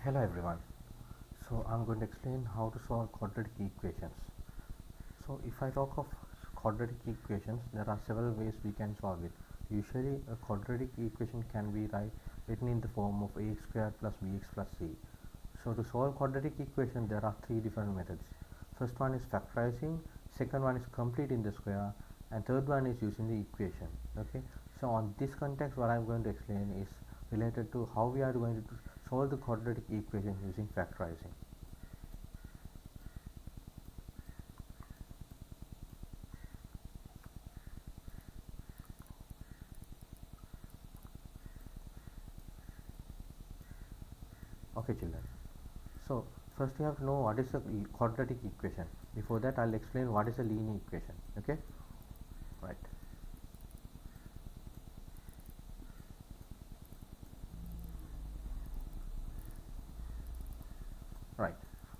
Hello everyone. So I'm going to explain how to solve quadratic equations. So if I talk of quadratic equations, there are several ways we can solve it. Usually a quadratic equation can be written in the form of ax squared plus bx plus c. So to solve quadratic equation there are three different methods. First one is factorizing, second one is completing the square, and third one is using the equation. Okay. So on this context what I'm going to explain is related to how we are going to solve the quadratic equation using factorizing. Okay children, so first you have to know what is a quadratic equation. Before that I'll explain what is a linear equation. Okay, right. Right.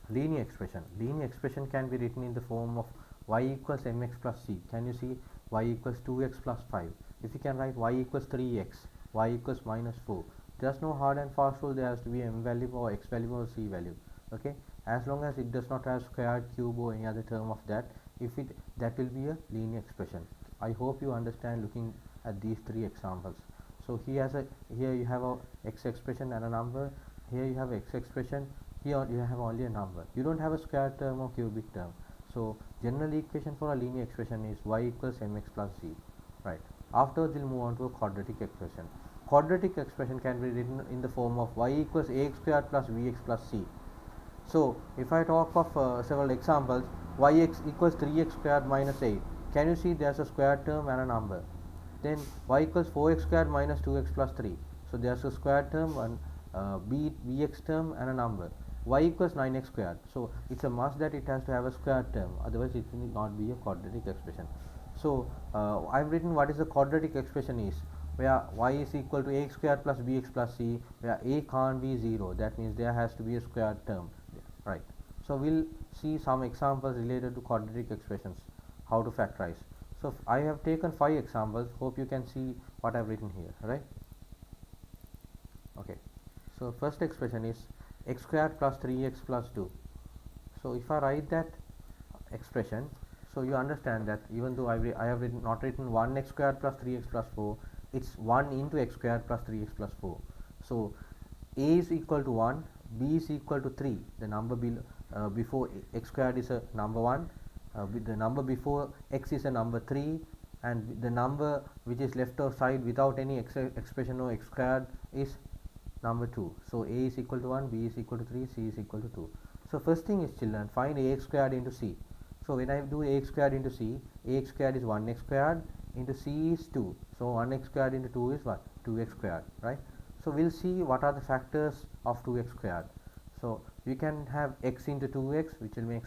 Linear expression can be written in the form of y equals mx plus c. Can you see y equals 2x plus 5? If you can write y equals 3x, y equals minus 4. There's no hard and fast rule. There has to be m value or x value or c value. Okay. As long as it does not have squared, cube or any other term of that, that will be a linear expression. I hope you understand looking at these three examples. So here you have a x expression and a number. Here you have x expression. Here you have only a number. You don't have a square term or cubic term. So general equation for a linear expression is y equals mx plus c. Right. Afterwards we'll move on to a quadratic expression. Quadratic expression can be written in the form of y equals ax squared plus bx plus c. So if I talk of several examples, yx equals 3x squared minus 8. Can you see there's a square term and a number? Then y equals 4x squared minus 2x plus 3. So there's a square term and bx term and a number. Y equals 9x squared. So it's a must that it has to have a square term, otherwise it will not be a quadratic expression. So I've written what is the quadratic expression is, where y is equal to ax squared plus bx plus c, where a can't be 0. That means there has to be a square term. Right. So we'll see some examples related to quadratic expressions, how to factorize. So I have taken 5 examples. Hope you can see what I've written here. Right. Okay. So first expression is x squared plus 3x plus 2. So if I write that expression, so you understand that even though I have not written 1x squared plus 3x plus 4, it's 1 into x squared plus 3x plus 4. So a is equal to 1, b is equal to 3. The number before x squared is a number 1, the number before x is a number 3, and the number which is left side without any expression of x squared is number 2. So a is equal to 1, b is equal to 3, c is equal to 2. So first thing is children, find ax squared into c. So when I do ax squared into c, ax squared is 1x squared into c is 2. So 1x squared into 2 is what? 2x squared, right? So we'll see what are the factors of 2x squared. So you can have x into 2x, which will make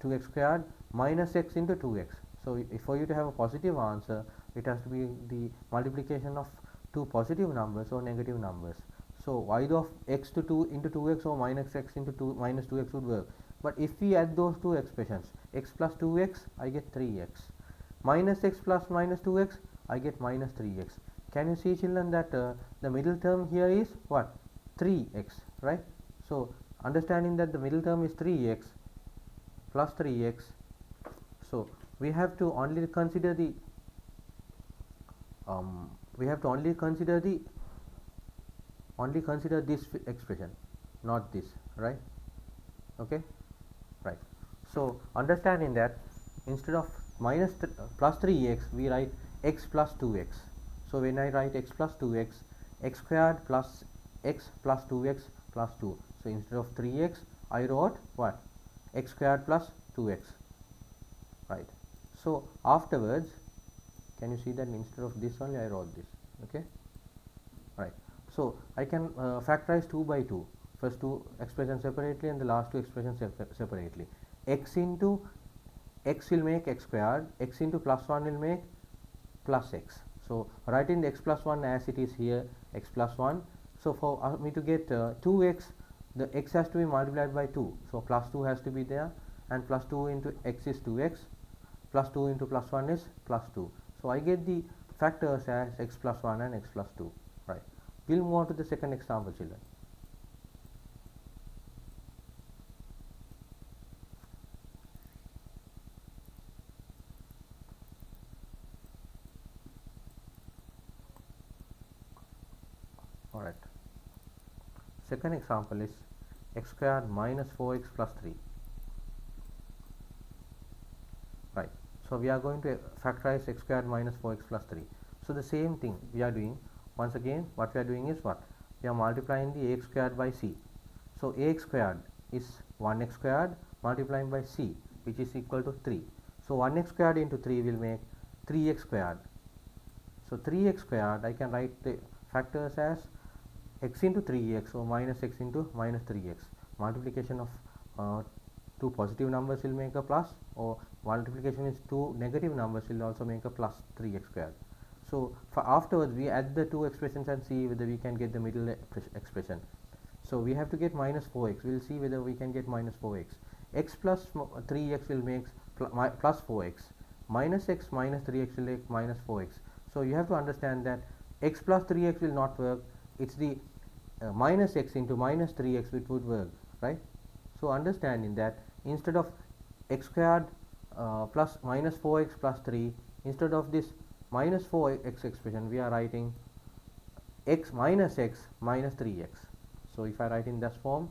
2x squared minus x into 2x. So for you to have a positive answer, it has to be the multiplication of two positive numbers or negative numbers. So either of x to 2 into 2x or minus x into 2 minus 2x would work. But if we add those two expressions, x plus 2x, I get 3x. Minus x plus minus 2x, I get minus 3x. Can you see children that the middle term here is what? 3x, right? So understanding that the middle term is 3x plus 3x, so we have to only consider the only consider this expression, not this, right? Okay, right. So understanding that instead of plus 3x, we write x plus 2x. So when I write x plus 2x, x squared plus x plus 2x plus 2. So instead of 3x, I wrote what? X squared plus 2x, right? So afterwards, can you see that instead of this only I wrote this? Okay, right. So I can factorize 2 by 2. First two expressions separately and the last two expressions separately. X into x will make x squared, x into plus 1 will make plus x. So writing the x plus 1 as it is here, x plus 1. So for me to get 2x, the x has to be multiplied by 2. So plus 2 has to be there, and plus 2 into x is 2x, plus 2 into plus 1 is plus 2. So I get the factors as x plus 1 and x plus 2. Right. We'll move on to the second example, children. Second example is x squared minus 4x plus 3. Right. So we are going to factorize x squared minus 4x plus 3. So the same thing we are doing. Once again, what we are doing is what? We are multiplying the ax squared by c. So ax squared is 1x squared multiplying by c, which is equal to 3. So 1x squared into 3 will make 3x squared. So 3x squared, I can write the factors as x into 3x or minus x into minus 3x. Multiplication of two positive numbers will make a plus, or multiplication is two negative numbers will also make a plus 3x squared. So for afterwards we add the two expressions and see whether we can get the middle expression. So we have to get minus 4x. We will see whether we can get minus 4x. X plus 3x will make plus 4x. Minus x minus 3x will make minus 4x. So you have to understand that x plus 3x will not work. It's the minus x into minus 3x which would work, right? So understanding that instead of x squared plus minus 4x plus 3, instead of this minus 4x expression, we are writing x minus 3x. So if I write in this form,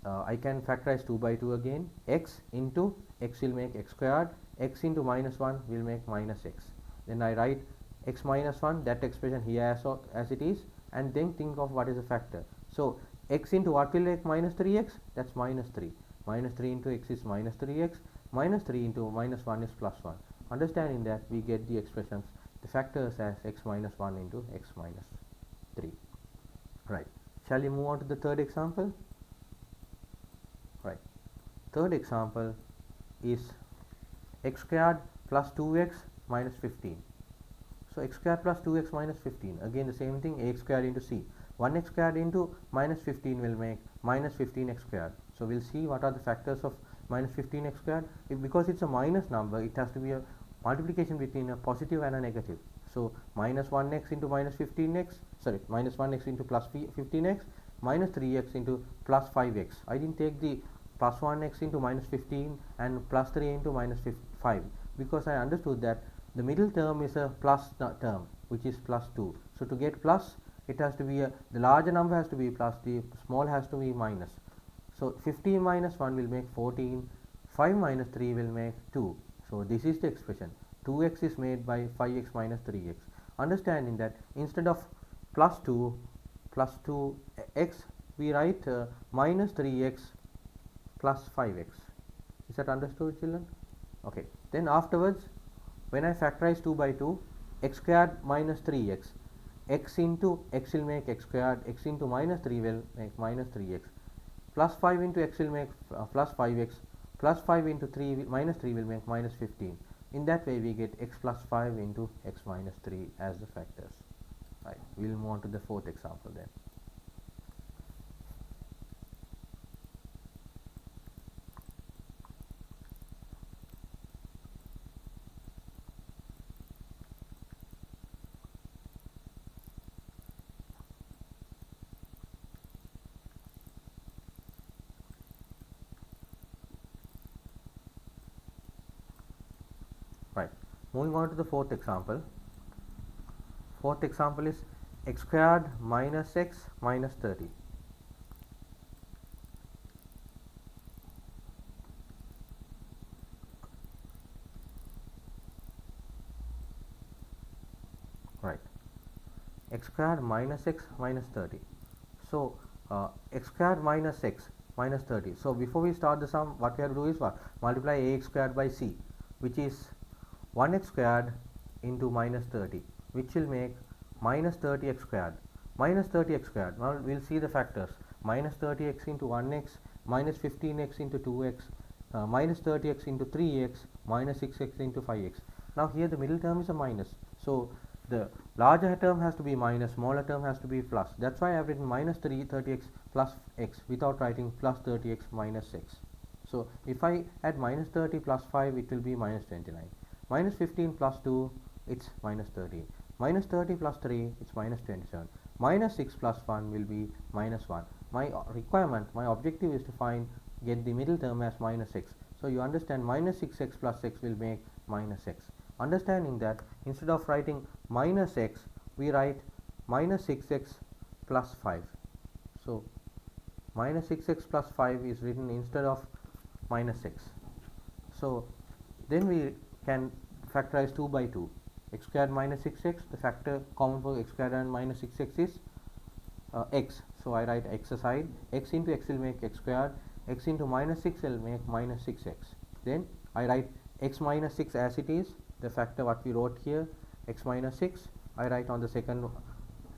I can factorize 2 by 2 again. X into x will make x squared, x into minus 1 will make minus x. Then I write x minus 1, that expression here as it is, and then think of what is the factor. So x into what will make minus 3x? That's minus 3. Minus 3 into x is minus 3x. Minus 3 into minus 1 is plus 1. Understanding that, we get the expressions, the factors as x minus 1 into x minus 3. Right. Shall we move on to the third example? Right. Third example is x squared plus 2x minus 15. So x squared plus 2x minus 15. Again the same thing, ax squared into c. 1x squared into minus 15 will make minus 15x squared. So we'll see what are the factors of minus 15x squared. Because it's a minus number, it has to be a multiplication between a positive and a negative. So minus 1x into minus 15x, minus 1x into plus 15x, minus 3x into plus 5x. I didn't take the plus 1x into minus 15 and plus 3 into minus 5, because I understood that the middle term is a plus term, which is plus 2. So to get plus, it has to be the larger number has to be plus, the small has to be minus. So 15 minus 1 will make 14, 5 minus 3 will make 2. So this is the expression. 2x is made by 5x minus 3x. Understanding that instead of plus 2x, we write minus 3x plus 5x. Is that understood, children? Okay. Then afterwards, when I factorize 2 by 2, x squared minus 3x, x into x will make x squared, x into minus 3 will make minus 3x, plus 5 into x will make plus 5x, plus 5 into 3 minus 3 will make minus 15. In that way we get x plus 5 into x minus 3 as the factors. Right. We will move on to the fourth example then. Right. Moving on to the fourth example. Fourth example is x squared minus x minus 30. Right. X squared minus x minus 30. So x squared minus x minus 30. So before we start the sum, what we have to do is what? Multiply ax squared by c, which is 1x squared into minus 30, which will make minus 30x squared. Minus 30x squared. Now we'll see the factors. Minus 30x into 1x, minus 15x into 2x, minus 30x into 3x, minus 6x into 5x. Now here the middle term is a minus. So the larger term has to be minus, smaller term has to be plus. That's why I have written minus 30x plus x without writing plus 30x minus x. So if I add minus 30 plus 5, it will be minus 29. Minus 15 plus 2, it's minus 30. Minus 30 plus 3, it's minus 27. Minus 6 plus 1 will be minus 1. My requirement, my objective is to get the middle term as minus x. So you understand minus 6x plus x will make minus x. Understanding that, instead of writing minus x, we write minus 6x plus 5. So minus 6x plus 5 is written instead of minus 6. So then we can factorize 2 by 2. X squared minus 6x, the factor common for x squared and minus 6x is x. So I write x aside, x into x will make x squared, x into minus 6 will make minus 6x. Then I write x minus 6 as it is, the factor what we wrote here, x minus 6, I write on the second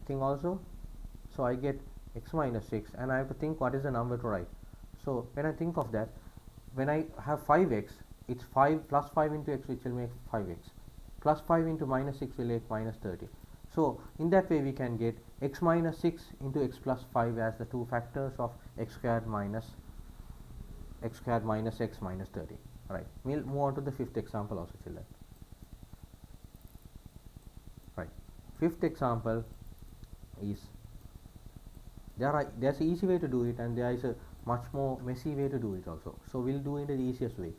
thing also. So I get x minus 6 and I have to think what is the number to write. So when I think of that, when I have 5x, it's 5 plus 5 into x which will make 5x, plus 5 into minus 6 will make minus 30. So in that way we can get x minus 6 into x plus 5 as the two factors of x squared minus x minus 30. Right. We'll move on to the fifth example also, children. Right. Fifth example is there's an easy way to do it and there is a much more messy way to do it also. So we'll do it the easiest way.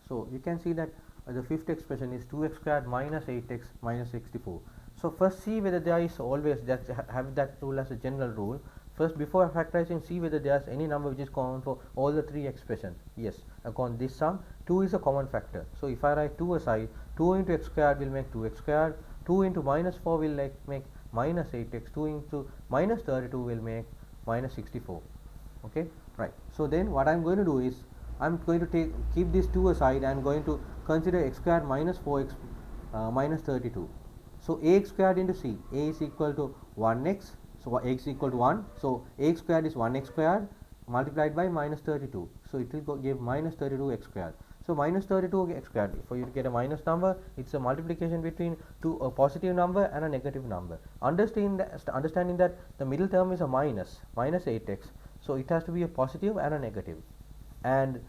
So you can see that the fifth expression is 2x squared minus 8x minus 64. So first see whether there is always that have that rule as a general rule. First, before factorizing, see whether there is any number which is common for all the three expressions. Yes, upon this sum, 2 is a common factor. So if I write 2 aside, 2 into x squared will make 2x squared, 2 into minus 4 will make minus 8x, 2 into minus 32 will make minus 64. Okay, right. So then what I am going to do is, I am going to keep these 2 aside and going to consider x squared minus 4x minus 32. So ax squared into c, a is equal to 1x, so x equal to 1, so ax squared is 1x squared multiplied by minus 32, so it will give minus 32 x squared. So minus 32 x squared, for you to get a minus number, it's a multiplication between a positive number and a negative number. Understanding that the middle term is a minus 8x, so it has to be a positive and a negative. And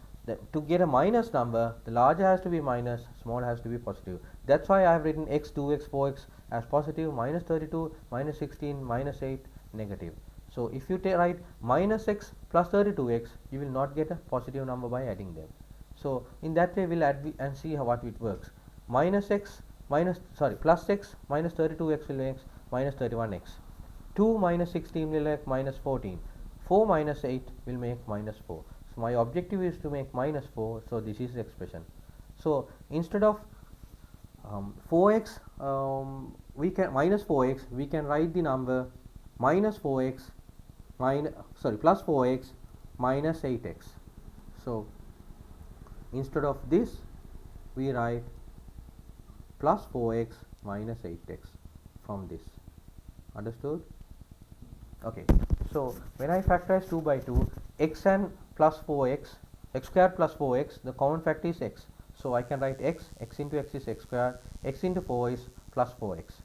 to get a minus number, the larger has to be minus, small has to be positive. That's why I have written x, 2x, 4x as positive, minus 32, minus 16, minus 8, negative. So if you write minus x plus 32x, you will not get a positive number by adding them. So in that way we'll add and see what it works. Plus x minus 32x will make minus 31x. 2 minus 16 will make minus 14. 4 minus 8 will make minus 4. So my objective is to make minus 4, so this is the expression. So instead of 4x, we can minus 4x, we can write the number minus 4x plus 4x minus 8x. So instead of this, we write plus 4x minus 8x from this. Understood? Okay. So when I factorize 2 by 2, x and plus 4x, x squared plus 4x, the common factor is x. So I can write x into x is x squared, x into 4 is plus 4x,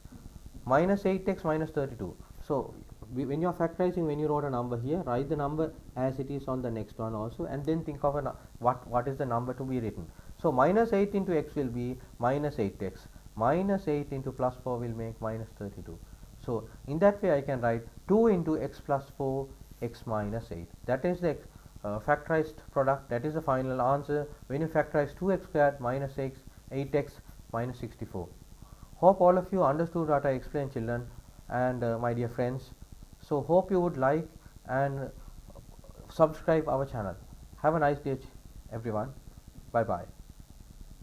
minus 8x minus 32. So when you are factorizing, when you wrote a number here, write the number as it is on the next one also, and then think of what is the number to be written. So minus 8 into x will be minus 8x, minus 8 into plus 4 will make minus 32. So in that way I can write 2 into x plus 4 x minus 8. That is the factorized product, that is the final answer when you factorize 2x squared minus 8x minus 64. Hope all of you understood what I explained, children and my dear friends. So hope you would like and subscribe our channel. Have a nice day everyone. Bye bye.